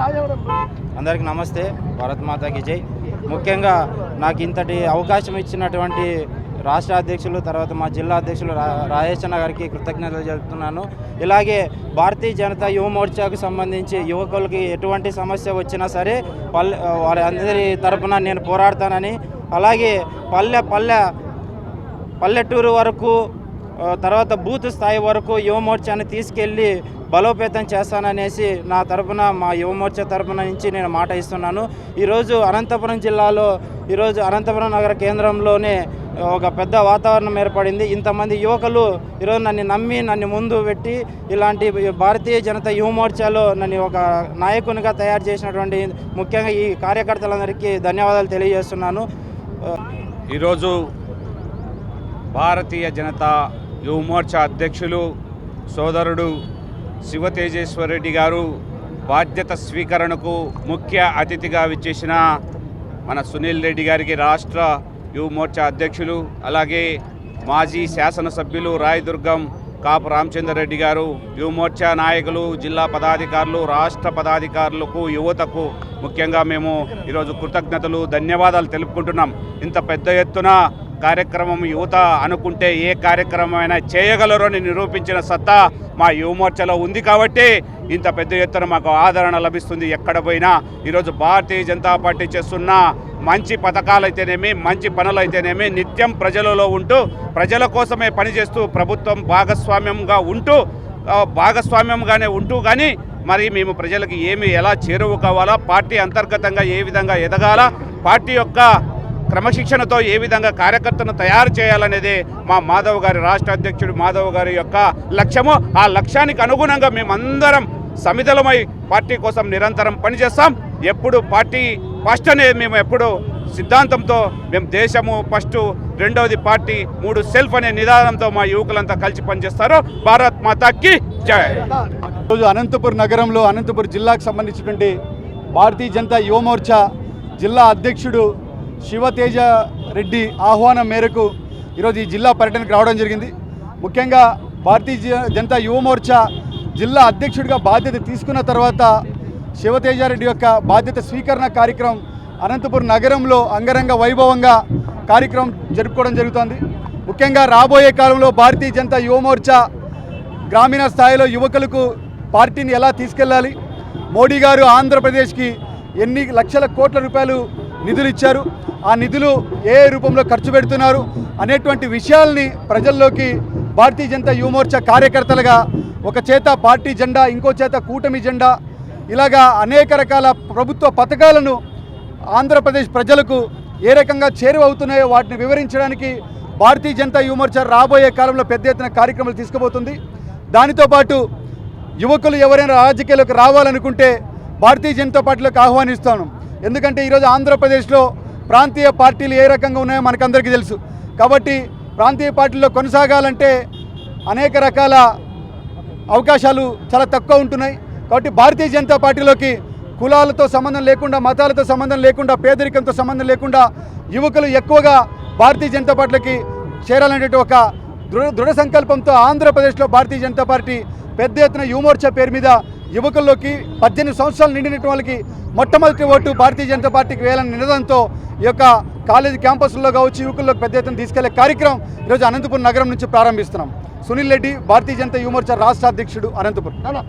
అందరికీ నమస్తే, భారత్ మాతాకి జై. ముఖ్యంగా నాకు ఇంతటి అవకాశం ఇచ్చినటువంటి రాష్ట్ర అధ్యక్షులు, తర్వాత మా జిల్లా అధ్యక్షులు రాజేశన్న గారికి కృతజ్ఞతలు చెబుతున్నాను. ఇలాగే భారతీయ జనతా యువ మోర్చాకు సంబంధించి యువకులకి ఎటువంటి సమస్య వచ్చినా సరే వారందరి తరపున నేను పోరాడతానని, అలాగే పల్లెటూరు వరకు తర్వాత బూత్ స్థాయి వరకు యువ మోర్చాని తీసుకెళ్ళి బలోపేతం చేస్తాననేసి నా తరపున, మా యువ మోర్చా తరపున నుంచి నేను మాట ఇస్తున్నాను. ఈరోజు అనంతపురం జిల్లాలో, ఈరోజు అనంతపురం నగర కేంద్రంలోనే ఒక పెద్ద వాతావరణం ఏర్పడింది. ఇంతమంది యువకులు ఈరోజు నన్ను ముందు పెట్టి ఇలాంటి భారతీయ జనతా యువ మోర్చాలో నన్ను ఒక నాయకునిగా తయారు చేసినటువంటి ముఖ్యంగా ఈ కార్యకర్తలందరికీ ధన్యవాదాలు తెలియజేస్తున్నాను. ఈరోజు భారతీయ జనతా యువ మోర్చా అధ్యక్షులు సోదరుడు శివతేజేశ్వర్ రెడ్డి గారు బాధ్యత స్వీకరణకు ముఖ్య అతిథిగా విచ్చేసిన మన సునీల్ రెడ్డి గారికి, రాష్ట్ర యువ మోర్చా అధ్యక్షులు, అలాగే మాజీ శాసనసభ్యులు రాయదుర్గం కాపు రామచంద్ర రెడ్డి గారు, యువ మోర్చా నాయకులు, జిల్లా పదాధికారులు, రాష్ట్ర పదాధికారులకు, యువతకు ముఖ్యంగా మేము ఈరోజు కృతజ్ఞతలు, ధన్యవాదాలు తెలుపుకుంటున్నాం. ఇంత పెద్ద ఎత్తున కార్యక్రమం యువత అనుకుంటే ఏ కార్యక్రమం అయినా చేయగలరు అని నిరూపించిన సత్తా మా యువ మోర్చాలో ఉంది కాబట్టి ఇంత పెద్ద ఎత్తున మాకు ఆదరణ లభిస్తుంది. ఎక్కడ పోయినా ఈరోజు భారతీయ జనతా పార్టీ చేస్తున్న మంచి పథకాలైతేనేమి, మంచి పనులైతేనేమి నిత్యం ప్రజలలో ఉంటూ ప్రజల కోసమే పనిచేస్తూ ప్రభుత్వం భాగస్వామ్యంగానే ఉంటూ కానీ మరి మేము ప్రజలకు ఎలా చేరువ కావాలా, పార్టీ అంతర్గతంగా ఏ విధంగా ఎదగాల, పార్టీ యొక్క క్రమశిక్షణతో ఏ విధంగా కార్యకర్తను తయారు చేయాలనేది మా మాధవ్ గారి, రాష్ట్ర అధ్యక్షుడు మాధవ్ గారి యొక్క లక్ష్యము. ఆ లక్ష్యానికి అనుగుణంగా మేమందరం సమిధలమై పార్టీ కోసం నిరంతరం పనిచేస్తాం. ఎప్పుడు పార్టీ ఫస్ట్ అనేది మేము ఎప్పుడు సిద్ధాంతంతో మేము దేశము ఫస్ట్, రెండవది పార్టీ, మూడు సెల్ఫ్ అనే నిదానంతో మా యువకులంతా కలిసి పనిచేస్తారు. భారత్ మాతాకి జై. ఈరోజు అనంతపురం నగరంలో, అనంతపురం జిల్లాకు సంబంధించినటువంటి భారతీయ జనతా యువ మోర్చా జిల్లా అధ్యక్షుడు శివతేజ రెడ్డి ఆహ్వానం మేరకు ఈరోజు ఈ జిల్లా పర్యటనకు రావడం జరిగింది. ముఖ్యంగా భారతీయ జనతా యువ మోర్చా జిల్లా అధ్యక్షుడిగా బాధ్యత తీసుకున్న తర్వాత శివతేజ రెడ్డి యొక్క బాధ్యత స్వీకరణ కార్యక్రమం అనంతపురం నగరంలో అంగరంగ వైభవంగా కార్యక్రమం జరుపుకోవడం జరుగుతోంది. ముఖ్యంగా రాబోయే కాలంలో భారతీయ జనతా యువ మోర్చా గ్రామీణ స్థాయిలో యువకులకు పార్టీని ఎలా తీసుకెళ్ళాలి, మోడీ గారు ఆంధ్రప్రదేశ్కి ఎన్ని లక్షల కోట్ల రూపాయలు నిధులు ఇచ్చారు, ఆ నిధులు ఏ రూపంలో ఖర్చు పెడుతున్నారు అనేటువంటి విషయాల్ని ప్రజల్లోకి భారతీయ జనతా యువ మోర్చా కార్యకర్తలుగా ఒక చేత పార్టీ జెండా, ఇంకో చేత కూటమి జెండా, ఇలాగా అనేక రకాల ప్రభుత్వ పథకాలను ఆంధ్రప్రదేశ్ ప్రజలకు ఏ రకంగా చేరువవుతున్నాయో వాటిని వివరించడానికి భారతీయ జనతా యువ మోర్చా రాబోయే కాలంలో పెద్ద ఎత్తున కార్యక్రమాలు తీసుకుపోతుంది. దానితో పాటు యువకులు ఎవరైనా రాజకీయాలకు రావాలనుకుంటే భారతీయ జనతా పార్టీలోకి ఆహ్వానిస్తాను. ఎందుకంటే ఈరోజు ఆంధ్రప్రదేశ్లో ప్రాంతీయ పార్టీలు ఏ రకంగా ఉన్నాయో మనకందరికీ తెలుసు. కాబట్టి ప్రాంతీయ పార్టీల్లో కొనసాగాలంటే అనేక రకాల అవకాశాలు చాలా తక్కువ ఉంటున్నాయి. కాబట్టి భారతీయ జనతా పార్టీలోకి కులాలతో సంబంధం లేకుండా, మతాలతో సంబంధం లేకుండా, పేదరికంతో సంబంధం లేకుండా యువకులు ఎక్కువగా భారతీయ జనతా పార్టీలోకి చేరాలనేటువంటి ఒక దృఢ సంకల్పంతో ఆంధ్రప్రదేశ్లో భారతీయ జనతా పార్టీ పెద్ద ఎత్తున యువ మోర్చా పేరు మీద యువకుల్లోకి 18 సంవత్సరాలు నిండినటువంటి వాళ్ళకి మొట్టమొదటి ఓటు భారతీయ జనతా పార్టీకి వేయాలని నినాదంతో ఈ యొక్క కాలేజీ క్యాంపస్లో కావచ్చు యువకుల్లోకి పెద్ద ఎత్తున తీసుకెళ్లే కార్యక్రమం ఈరోజు అనంతపురం నగరం నుంచి ప్రారంభిస్తున్నాం. సునీల్ రెడ్డి, భారతీయ జనతా యువ మోర్చా రాష్ట్ర అధ్యక్షుడు, అనంతపురం.